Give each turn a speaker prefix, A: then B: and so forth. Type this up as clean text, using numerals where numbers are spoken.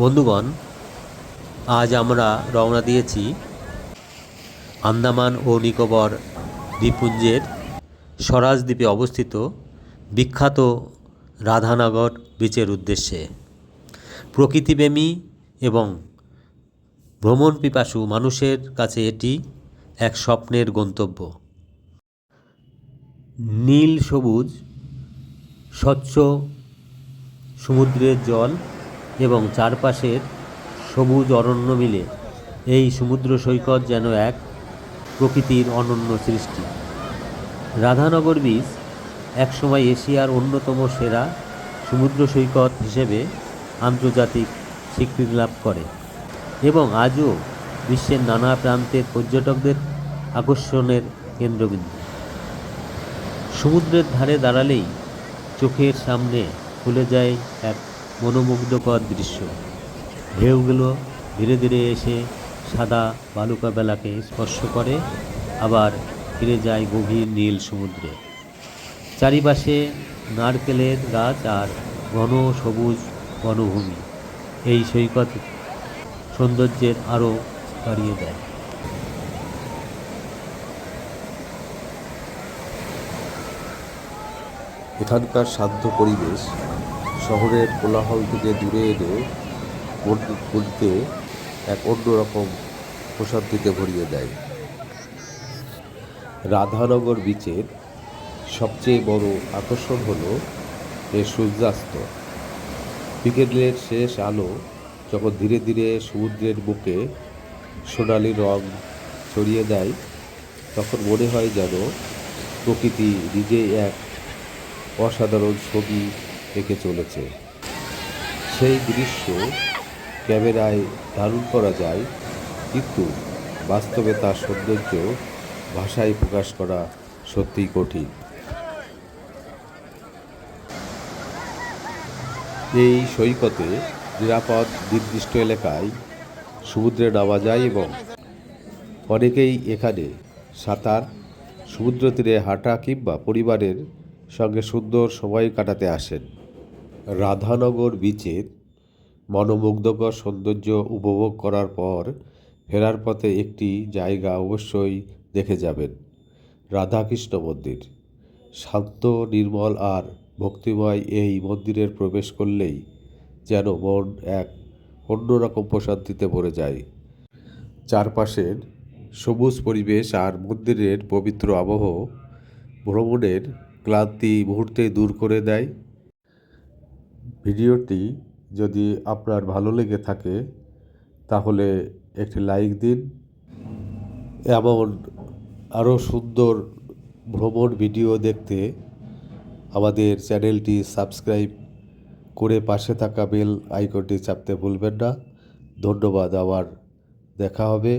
A: বন্ধুগণ, আজ আমরা রওনা দিয়েছি আন্দামান ও নিকোবর দ্বীপপুঞ্জের স্বরাজ দ্বীপে অবস্থিত বিখ্যাত রাধানগর বিচের উদ্দেশ্যে। প্রকৃতিপ্রেমী এবং ভ্রমণ পিপাসু মানুষের কাছে এটি এক স্বপ্নের গন্তব্য। নীল সবুজ স্বচ্ছ সমুদ্রের জল এবং চারপাশের সবুজ অরণ্য মিলে এই সমুদ্র সৈকত যেন এক প্রকৃতির অনন্য সৃষ্টি। রাধানগর বিচ একসময় এশিয়ার অন্যতম সেরা সমুদ্র সৈকত হিসেবে আন্তর্জাতিক স্বীকৃতি লাভ করে এবং আজও বিশ্বের নানা প্রান্তের পর্যটকদের আকর্ষণের কেন্দ্রবিন্দু। সমুদ্রের ধারে দাঁড়ালেই চোখের সামনে খুলে যায় এক মনোমুগ্ধকর দৃশ্য। ঢেউগুলো ধীরে ধীরে এসে সাদা বালুকা বেলাকে স্পর্শ করে, আবার ফিরে যায় গভীর নীল সমুদ্রে। চারিপাশে নারকেলের গাছ আর ঘন সবুজ বনভূমি এই সৈকত সৌন্দর্যের আরও বাড়িয়ে দেয়।
B: এখানকার শান্ত পরিবেশ শহরের কোলাহল থেকে দূরে এনে মনকে এক অন্যরকম প্রশান্তিতে ভরিয়ে দেয়। রাধানগর বিচের সবচেয়ে বড় আকর্ষণ হলো এর সূর্যাস্ত। বিকেলের শেষ আলো যখন ধীরে ধীরে সমুদ্রের বুকে সোনালি রং ছড়িয়ে দেয়, তখন মনে হয় যেন প্রকৃতি নিজেই এক অসাধারণ ছবি এঁকে চলেছে। সেই দৃশ্য ক্যামেরায় ধারণ করা যায়, কিন্তু বাস্তবে তার সৌন্দর্য ভাষায় প্রকাশ করা সত্যিই কঠিন। এই সৈকতে নিরাপদ নির্দিষ্ট এলাকায় সমুদ্রে নামা যায় এবং অনেকেই এখানে সাঁতার, সমুদ্র তীরে হাঁটা কিংবা পরিবারের সঙ্গে সুন্দর সময় কাটাতে আসেন। রাধানগর বিচের মনোমুগ্ধকর সৌন্দর্য উপভোগ করার পর ফেরার পথে একটি জায়গা অবশ্যই দেখে যাবেন, রাধাকৃষ্ণ মন্দির। শান্ত, নির্মল আর ভক্তিময় এই মন্দিরের প্রবেশ করলেই যেন মন এক অন্যরকম প্রশান্তিতে ভরে যায়। চারপাশের সবুজ পরিবেশ আর মন্দিরের পবিত্র আবহ ভ্রমণের ক্লান্তি মুহূর্তে দূর করে দেয়। ভিডিওটি যদি আপনার ভালো লেগে থাকে তাহলে একটি লাইক দিন। এমন আরও সুন্দর ভ্রমণ ভিডিও দেখতে আমাদের চ্যানেলটি সাবস্ক্রাইব করে পাশে থাকা বেল আইকনটি চাপতে ভুলবেন না। ধন্যবাদ। আবার দেখা হবে।